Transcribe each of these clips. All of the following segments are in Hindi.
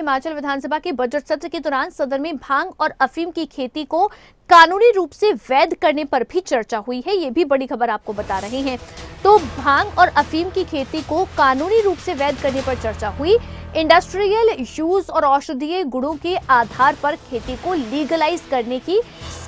हिमाचल विधानसभा के बजट सत्र के दौरान सदन में भांग और अफीम की खेती को कानूनी रूप से वैध करने पर भी चर्चा हुई है। ये भी बड़ी खबर आपको बता रहे हैं। तो भांग और अफीम की खेती को कानूनी रूप से वैध करने पर चर्चा हुई। इंडस्ट्रियल यूज और औषधीय गुणों के आधार पर खेती को लीगलाइज करने की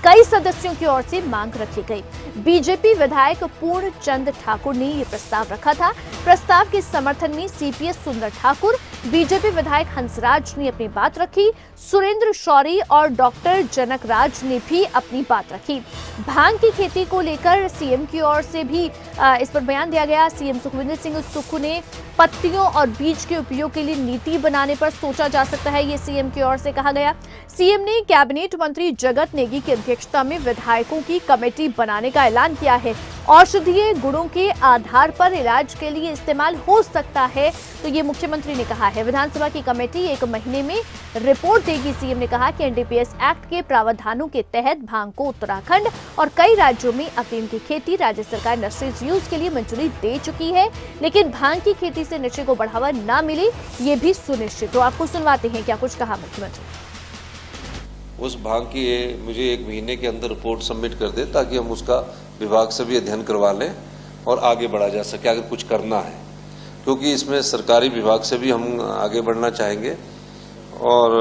कई सदस्यों की ओर से मांग रखी गई। बीजेपी विधायक पूर्ण चंद ठाकुर ने यह प्रस्ताव रखा था। प्रस्ताव के समर्थन में सीपीएस सुंदर ठाकुर, बीजेपी विधायक हंसराज ने अपनी बात रखी। सुरेंद्र शौरी और डॉक्टर जनक राज ने भी अपनी बात रखी। भांग की खेती को लेकर सीएम की ओर से भी इस पर बयान दिया गया। सीएम सुखविंदर सिंह सुक्खू ने पत्तियों और बीज के उपयोग के लिए नीति बनाने पर सोचा जा सकता है, ये सीएम की ओर से कहा गया। सीएम ने कैबिनेट मंत्री जगत नेगी की अध्यक्षता में विधायकों की कमेटी बनाने का ऐलान किया है। औषधीय गुणों के आधार पर इलाज के लिए इस्तेमाल हो सकता है, तो ये मुख्यमंत्री ने कहा है। विधानसभा की कमेटी 1 महीने में रिपोर्ट देगी। सीएम ने कहा कि एनडीपीएस एक्ट के प्रावधानों के तहत भांग को उत्तराखंड और कई राज्यों में अफीम की खेती राज्य सरकार इंडस्ट्रीज यूज के लिए मंजूरी दे चुकी है, लेकिन भांग की खेती से नशे को बढ़ावा न मिले ये भी सुनिश्चित हो। आपको सुनवाते हैं क्या कुछ कहा मुख्यमंत्री। उस भांग की मुझे 1 महीने के अंदर रिपोर्ट सबमिट कर दे ताकि हम उसका विभाग से भी अध्ययन करवा लें और आगे बढ़ा जा सके अगर कुछ करना है, क्योंकि इसमें सरकारी विभाग से भी हम आगे बढ़ना चाहेंगे। और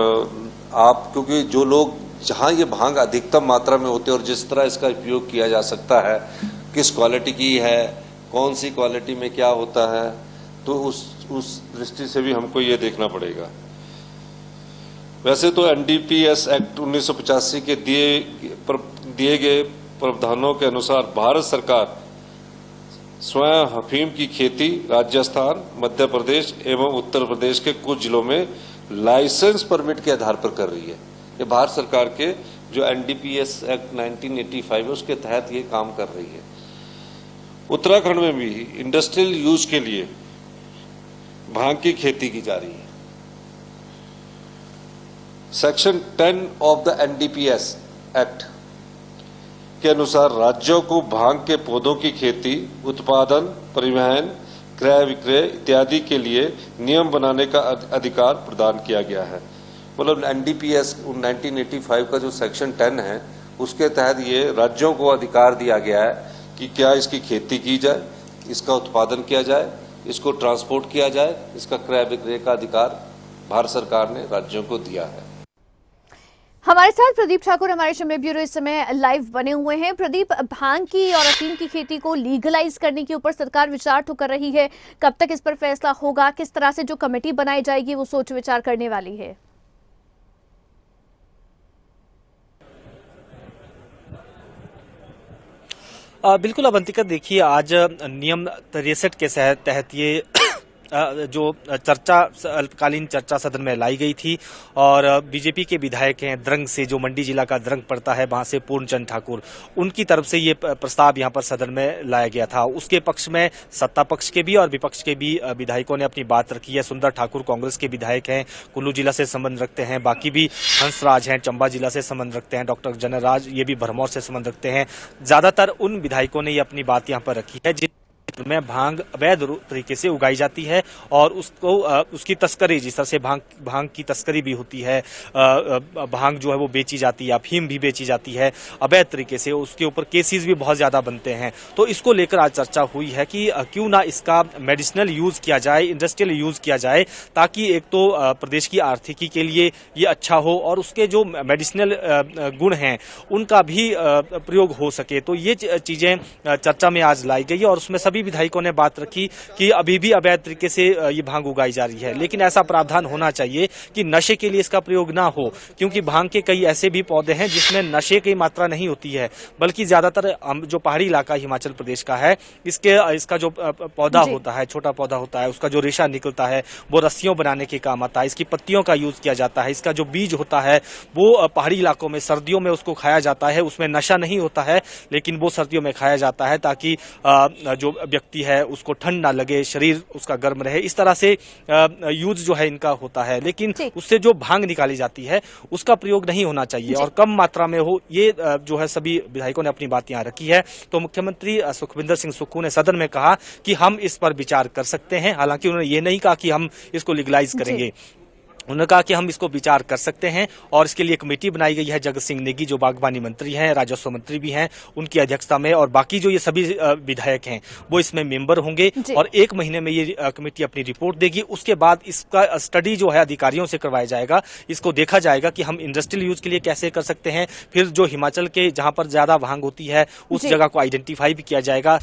आप क्योंकि जो लोग जहां ये भांग अधिकतम मात्रा में होते हैं और जिस तरह इसका उपयोग किया जा सकता है, किस क्वालिटी की है, कौन सी क्वालिटी में क्या होता है, तो उस दृष्टि से भी हमको ये देखना पड़ेगा। वैसे तो एनडीपीएस एक्ट 1985 के दिए गए प्रावधानों के अनुसार भारत सरकार स्वयं अफीम की खेती राजस्थान, मध्य प्रदेश एवं उत्तर प्रदेश के कुछ जिलों में लाइसेंस परमिट के आधार पर कर रही है। ये भारत सरकार के जो एनडीपीएस एक्ट 1985 है उसके तहत ये काम कर रही है। उत्तराखंड में भी इंडस्ट्रियल यूज के लिए भांग की खेती की जा रही है। Section 10 of the NDPS act के अनुसार राज्यों को भांग के पौधों की खेती, उत्पादन, परिवहन, क्रय विक्रय इत्यादि के लिए नियम बनाने का अधिकार प्रदान किया गया है। मतलब एनडीपीएस 1985 का जो सेक्शन 10 है उसके तहत ये राज्यों को अधिकार दिया गया है कि क्या इसकी खेती की जाए, इसका उत्पादन किया जाए, इसको ट्रांसपोर्ट किया जाए, इसका क्रय विक्रय का अधिकार भारत सरकार ने राज्यों को दिया है। हमारे साथ प्रदीप ठाकुर हमारे शिमला ब्यूरो इस समय लाइव बने हुए हैं। प्रदीप, भांग की और अफीम की खेती को लीगलाइज करने के ऊपर सरकार विचार तो कर रही है, कब तक इस पर फैसला होगा, किस तरह से जो कमेटी बनाई जाएगी वो सोच विचार करने वाली है? बिल्कुल अवंतिका, देखिए आज नियम 63 के तहत ये जो चर्चा अल्पकालीन चर्चा सदन में लाई गई थी और बीजेपी के विधायक हैं द्रंग से, जो मंडी जिला का द्रंग पड़ता है, वहां से पूर्णचंद ठाकुर, उनकी तरफ से ये प्रस्ताव यहां पर सदन में लाया गया था। उसके पक्ष में सत्ता पक्ष के भी और विपक्ष के भी विधायकों ने अपनी बात रखी है। सुंदर ठाकुर कांग्रेस के विधायक हैं, कुल्लू जिला से संबंध रखते हैं। बाकी भी हंसराज हैं, चंबा जिला से संबंध रखते हैं। डॉक्टर जनराज ये भी भरमौर से संबंध रखते हैं। ज्यादातर उन विधायकों ने ये अपनी बात यहाँ पर रखी है में भांग अवैध तरीके से उगाई जाती है और उसको उसकी तस्करी, जिस तरह से भांग की तस्करी भी होती है, भांग जो है वो बेची जाती है, अफीम भी बेची जाती है अवैध तरीके से, उसके ऊपर केसेस भी बहुत ज्यादा बनते हैं। तो इसको लेकर आज चर्चा हुई है कि क्यों ना इसका मेडिसिनल यूज किया जाए, इंडस्ट्रियल यूज किया जाए, ताकि एक तो प्रदेश की आर्थिकी के लिए ये अच्छा हो और उसके जो मेडिसिनल गुण हैं उनका भी प्रयोग हो सके। तो ये चीजें चर्चा में आज लाई गई और उसमें सभी विधायकों ने बात रखी कि अभी भी अवैध तरीके से ये भांग उगाई जा रही है, लेकिन ऐसा प्रावधान होना चाहिए कि नशे के लिए इसका प्रयोग ना हो, क्योंकि भांग के कई ऐसे भी पौधे हैं जिसमें नशे की मात्रा नहीं होती है, बल्कि ज्यादातर जो पहाड़ी इलाका हिमाचल प्रदेश का है, इसका जो पौधा होता है, छोटा पौधा होता है, उसका जो रेशा निकलता है वो रस्सियों बनाने के काम आता है। इसकी पत्तियों का यूज किया जाता है। इसका जो बीज होता है वो पहाड़ी इलाकों में सर्दियों में उसको खाया जाता है। उसमें नशा नहीं होता है, लेकिन वो सर्दियों में खाया जाता है ताकि जो व्यक्ति है उसको ठंड ना लगे, शरीर उसका गर्म रहे। इस तरह से यूज जो है इनका होता है, लेकिन उससे जो भांग निकाली जाती है उसका प्रयोग नहीं होना चाहिए और कम मात्रा में हो। ये जो है सभी विधायकों ने अपनी बात यहाँ रखी है। तो मुख्यमंत्री सुखविंदर सिंह सुक्खू ने सदन में कहा कि हम इस पर विचार कर सकते हैं। हालांकि उन्होंने ये नहीं कहा कि हम इसको लीगलाइज करेंगे। उन्होंने कहा कि हम इसको विचार कर सकते हैं और इसके लिए कमेटी बनाई गई है। जगत सिंह नेगी जो बागवानी मंत्री हैं, राजस्व मंत्री भी हैं, उनकी अध्यक्षता में, और बाकी जो ये सभी विधायक हैं वो इसमें मेंबर होंगे और 1 महीने में ये कमेटी अपनी रिपोर्ट देगी। उसके बाद इसका स्टडी जो है अधिकारियों से करवाया जाएगा। इसको देखा जाएगा कि हम इंडस्ट्रियल यूज के लिए कैसे कर सकते हैं। फिर जो हिमाचल के जहां पर ज्यादा भांग होती है उस जगह को आइडेंटिफाई भी किया जाएगा।